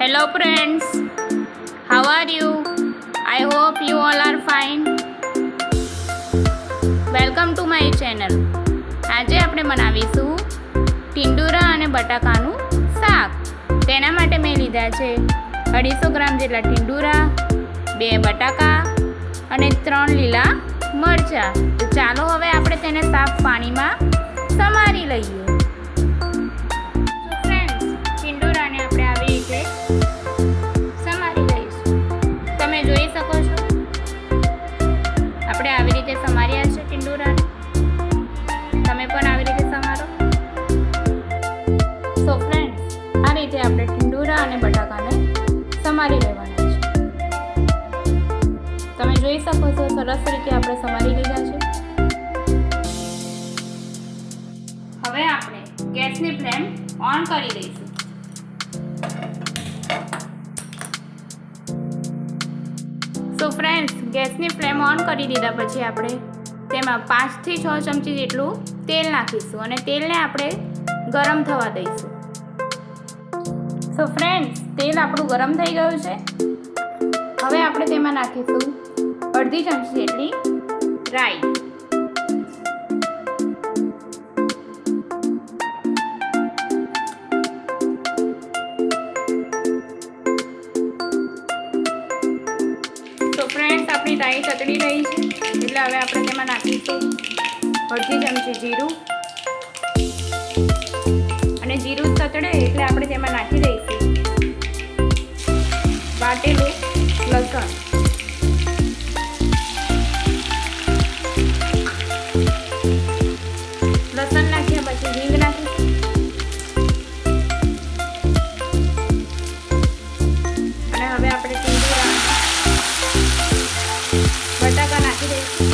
Hello friends, how are you? I hope you all are fine. Welcome to my channel. આજે આપણે બનાવીશું ટીંડુરા અને બટાકાનું શાક. તેના માટે મેં લીધા છે 250 ગ્રામ જેટલા ટીંડુરા, 2 બટાકા અને 3 લીલા મરચાં. તો ચાલો હવે આપણે તેને સાફ પાણીમાં સમારી લઈએ. આપણે આવી રીતે સમાર્યા છે ટીંડુરાને. તમે પણ આવી રીતે સમારો. સો ફ્રેન્ડ્સ, આ રીતે આપણે ટીંડુરા અને બટાકાને સમારી લેવાના છે. તમે જોઈ શકો છો સરસ રીતે આપણે સમારી લીધા છે. હવે આપણે ગેસની ફ્લેમ ઓન કરી દઈશું. તો ફ્રેન્ડ્સ, ગેસની ફ્લેમ ઓન કરી દીધા પછી આપણે તેમાં 5 થી 6 ચમચી જેટલું તેલ નાખીશું અને તેલને આપણે ગરમ થવા દઈશું. સો ફ્રેન્ડ્સ, તેલ આપણું ગરમ થઈ ગયું છે. હવે આપણે તેમાં નાખીશું અડધી ચમચી જેટલી રાઈ. ફ્રેન્ડ્સ, આપણી રાઈ તતડી રહી છે એટલે હવે આપણે તેમાં નાખીશું અડધી ચમચી જીરું. અને જીરું તતડે એટલે આપણે તેમાં નાખી દઈશું વાટેલું લસણ. લસણ નાખ્યા પછી હિંગ નાખીશું. અને હવે આપણે બટાકા નાખી દઈશું.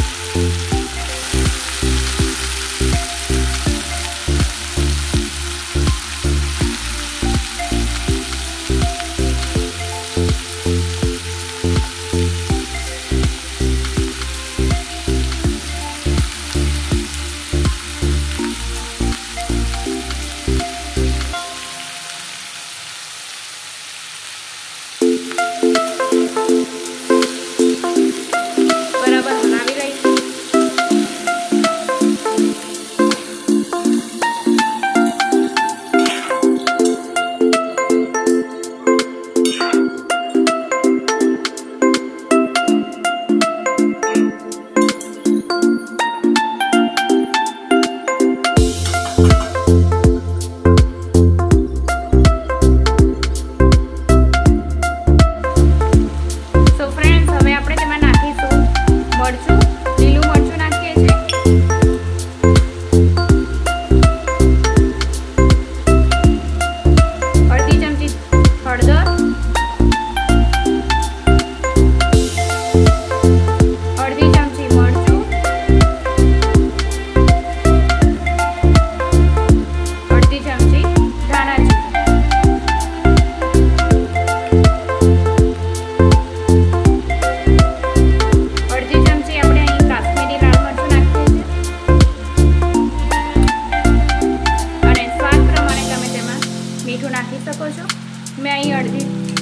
મેં અહીં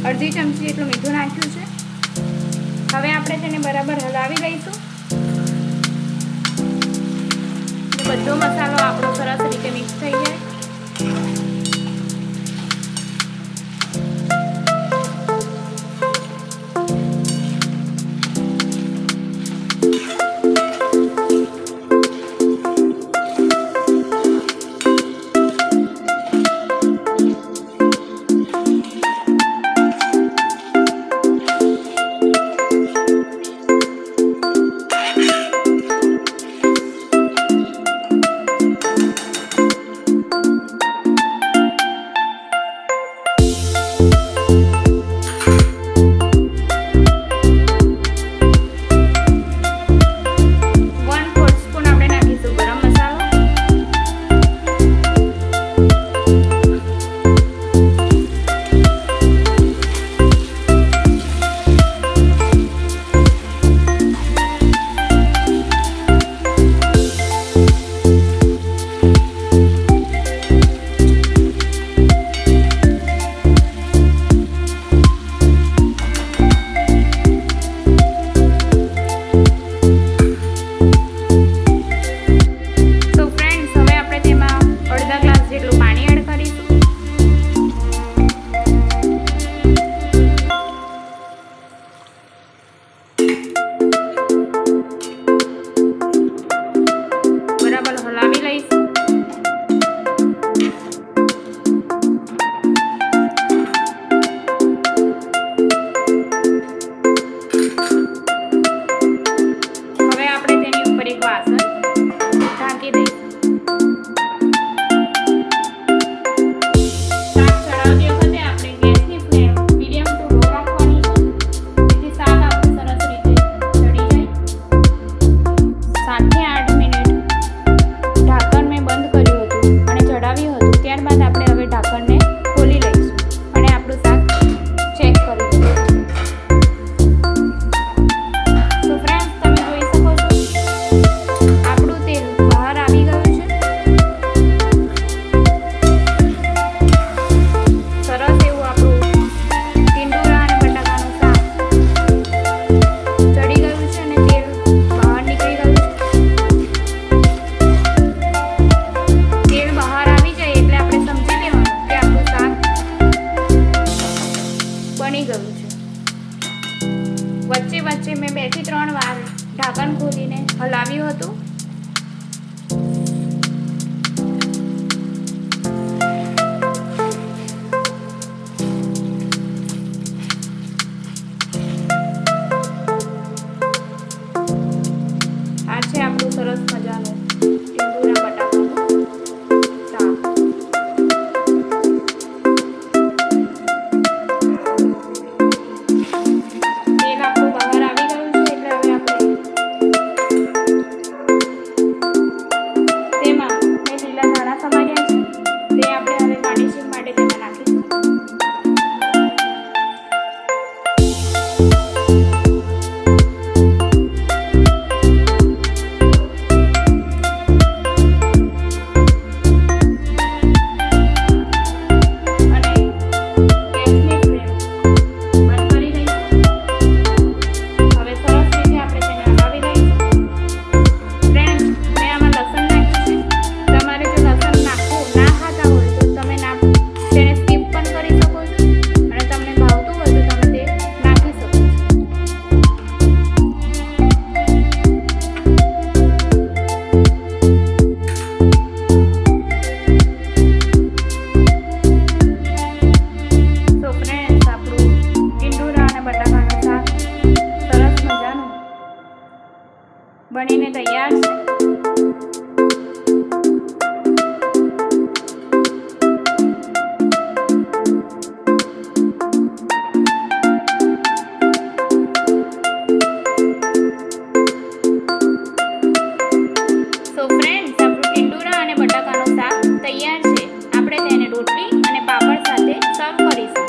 અડધી ચમચી જેટલું મીઠું નાખ્યું છે. હવે આપણે તેને બરાબર હલાવી લઈશું. બધો મસાલો આપણો સરસ રીતે મિક્સ થઈ જાય. ત્યારબાદ આપણે હવે ઢાંકણને ખોલી લઈશું અને આપણું શાક ચેક કરી લઈશું. તો ફ્રેન્ડ્સ, તમે જોઈ શકો છો આપણું તેલ બહાર આવી ગયું છે. સરસ એવું આપણું ટીંડોરા અને બટાકાનું શાક ચડી ગયું છે અને તેલ બહાર નીકળી ગયું છે. તેલ બહાર આવી જાય એટલે આપણે સમજી લેવાનું કે આપણું શાક બની ગયું છે. વચ્ચે વચ્ચે મેં 2 થી 3 વાર ઢાંકણ ખોલીને હલાવ્યું હતું. આ છે આપણું સરસ મજાનું ટીંડોરા બટાકાનું શાક. તેલ આપણું બહાર આવી ગયું છે એટલે હવે આપણે તેમાં મેં લીલા ધાણા સમાર્યા છે તે આપણે હવે ગાર્નિશિંગ માટે તેમાં નાખીશું. બનીને તૈયાર છે. સો ફ્રેન્ડ્સ, આપણું ટીંડોરા અને બટાકાનું શાક તૈયાર છે. આપણે તેને રોટલી અને પાપડ સાથે સર્વ કરીશું.